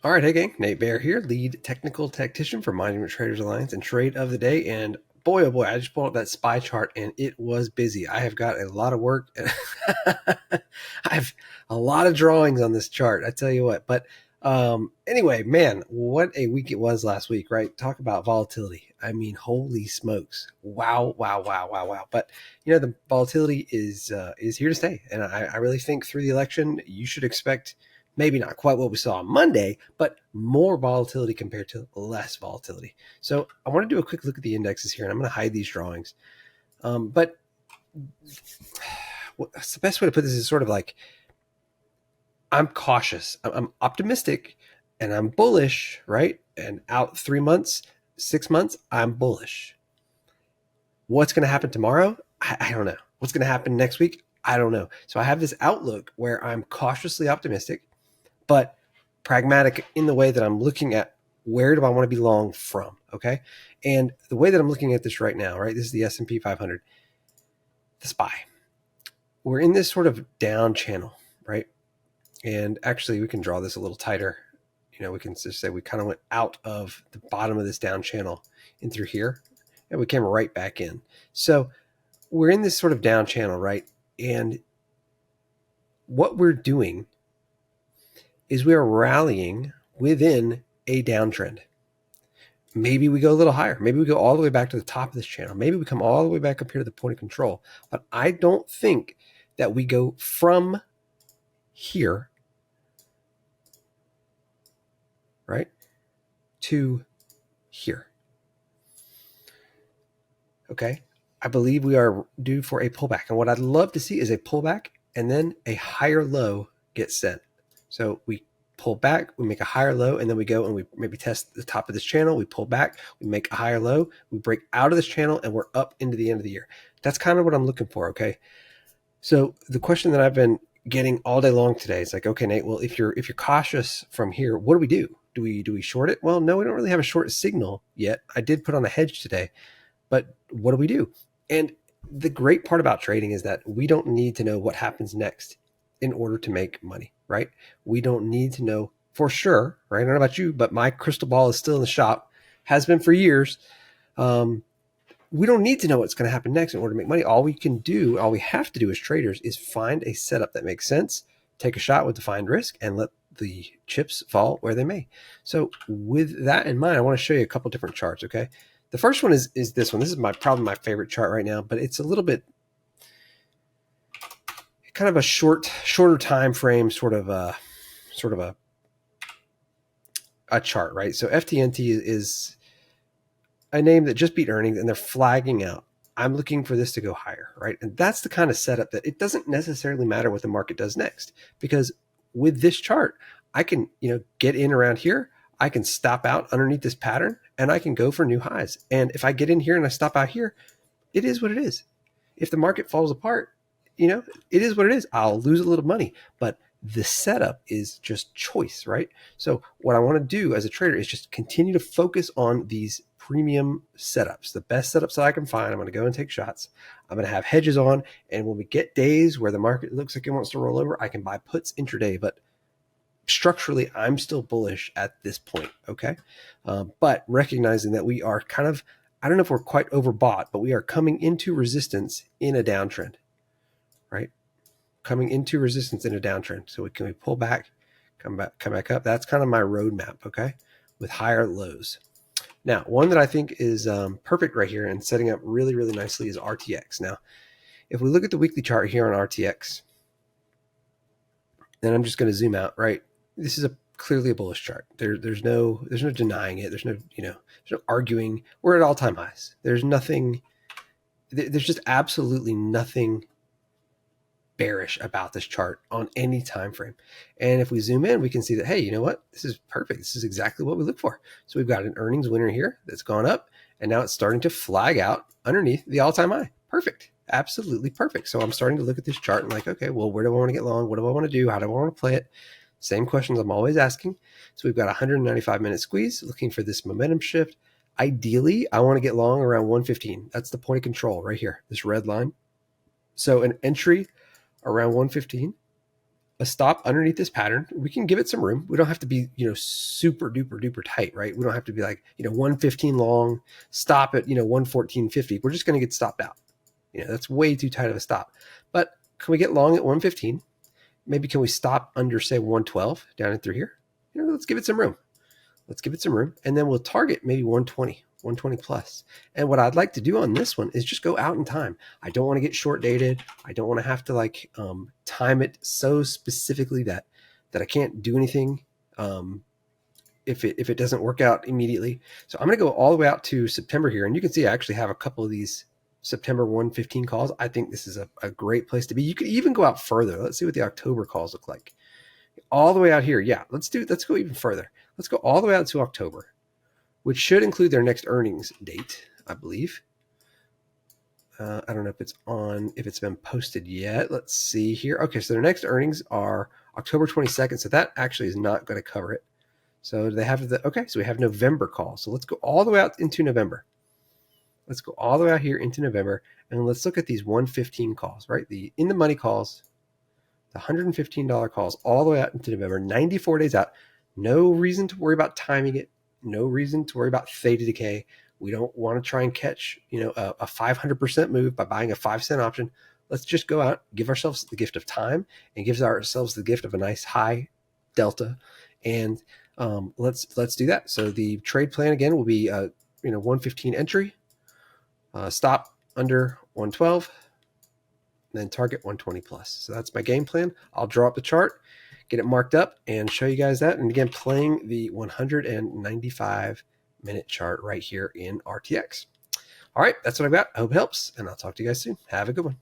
All right, hey gang, Nate Bear here, lead technical tactician for Monument Traders Alliance and trade of the day. And boy, oh boy, I just pulled up that SPY chart and it was busy. I have got a lot of work. I have a lot of drawings on this chart, I tell you what. But anyway, man, what a week it was last week, right? Talk about volatility. I mean, holy smokes! Wow, wow, wow, wow, wow. But you know, the volatility is here to stay, and I really think through the election, you should expect maybe not quite what we saw on Monday, but more volatility compared to less volatility. So I want to do a quick look at the indexes here, and I'm going to hide these drawings. But what's the best way to put this is sort of like I'm cautious, I'm optimistic, and I'm bullish, right? And out 3 months, 6 months, I'm bullish. What's going to happen tomorrow? I don't know. What's going to happen next week? I don't know. So I have this outlook where I'm cautiously optimistic, but pragmatic in the way that I'm looking at where do I want to be long from, okay? And the way that I'm looking at this right now, right? This is the S&P 500, the SPY. We're in this sort of down channel, right? And actually, we can draw this a little tighter. You know, we can just say we kind of went out of the bottom of this down channel in through here, and we came right back in. So we're in this sort of down channel, right? And what we're doing is we are rallying within a downtrend. Maybe we go a little higher. Maybe we go all the way back to the top of this channel. Maybe we come all the way back up here to the point of control. But I don't think that we go from here, right, to here. Okay. I believe we are due for a pullback. And what I'd love to see is a pullback and then a higher low gets set. So we pull back, we make a higher low, and then we go and we maybe test the top of this channel. We pull back, we make a higher low, we break out of this channel, and we're up into the end of the year. That's kind of what I'm looking for, okay? So the question that I've been getting all day long today is like, okay, Nate, well, if you're cautious from here, what do we do? Do we short it? Well, no, we don't really have a short signal yet. I did put on a hedge today, but what do we do? And the great part about trading is that we don't need to know what happens next in order to make money, right? We don't need to know for sure, right? I don't know about you, but my crystal ball is still in the shop, has been for years. We don't need to know what's going to happen next in order to make money. All we have to do as traders is find a setup that makes sense, take a shot with defined risk, and let the chips fall where they may. So with that in mind, I want to show you a couple different charts, okay? The first one is this one. This is probably my favorite chart right now, but it's a little bit kind of a shorter time frame sort of a chart, right? So FTNT is a name that just beat earnings and they're flagging out. I'm looking for this to go higher, right? And that's the kind of setup that it doesn't necessarily matter what the market does next, because with this chart, I can, get in around here. I can stop out underneath this pattern and I can go for new highs. And if I get in here and I stop out here, it is what it is. If the market falls apart, it is what it is. I'll lose a little money, but the setup is just choice, right? So what I want to do as a trader is just continue to focus on these premium setups, the best setups that I can find. I'm going to go and take shots. I'm going to have hedges on. And when we get days where the market looks like it wants to roll over, I can buy puts intraday. But structurally, I'm still bullish at this point, okay? But recognizing that we are kind of, I don't know if we're quite overbought, but we are coming into resistance in a downtrend, right? Coming into resistance in a downtrend. So we pull back, come back up. That's kind of my roadmap, okay? With higher lows. Now, one that I think is perfect right here and setting up really, really nicely is RTX. Now, if we look at the weekly chart here on RTX, then I'm just going to zoom out, right? This is clearly a bullish chart. There's no denying it. There's no arguing. We're at all-time highs. There's just absolutely nothing bearish about this chart on any time frame. And if we zoom in, we can see that, hey, you know what? This is perfect. This is exactly what we look for. So we've got an earnings winner here that's gone up, and now it's starting to flag out underneath the all-time high. Perfect. Absolutely perfect. So I'm starting to look at this chart and like, okay, well, where do I want to get long? What do I want to do? How do I want to play it? Same questions I'm always asking. So we've got a 195-minute squeeze looking for this momentum shift. Ideally, I want to get long around 115. That's the point of control right here, this red line. So an entry around 115 a stop underneath this pattern. We can give it some room. We don't have to be, super duper duper tight, right? We don't have to be like, 115 long, stop at, 114.50. We're just going to get stopped out. That's way too tight of a stop. But can we get long at 115? Maybe can we stop under, say, 112 down and through here? Let's give it some room. Let's give it some room. And then we'll target maybe 120 plus. And what I'd like to do on this one is just go out in time. I don't want to get short dated. I don't want to have to time it so specifically that I can't do anything if it doesn't work out immediately. So I'm going to go all the way out to September here. And you can see I actually have a couple of these September 115 calls. I think this is a great place to be. You could even go out further. Let's see what the October calls look like. All the way out here. Yeah, let's go even further. Let's go all the way out to October, which should include their next earnings date, I believe. I don't know if it's been posted yet. Let's see here. Okay, so their next earnings are October 22nd. So that actually is not going to cover it. So they have so we have November call. So let's go all the way out into November. Let's go all the way out here into November, and let's look at these 115 calls, right? The in the money calls, the $115 calls all the way out into November, 94 days out. No reason to worry about timing it. No reason to worry about theta decay. We don't want to try and catch, a 500% move by buying a 5-cent option. Let's just go out, give ourselves the gift of time, and give ourselves the gift of a nice high delta. And let's do that. So the trade plan again will be 115 entry, stop under 112, and then target 120 plus. So that's my game plan. I'll draw up the chart, get it marked up, and show you guys that. And again, playing the 195-minute chart right here in RTX. All right, that's what I've got. I hope it helps, and I'll talk to you guys soon. Have a good one.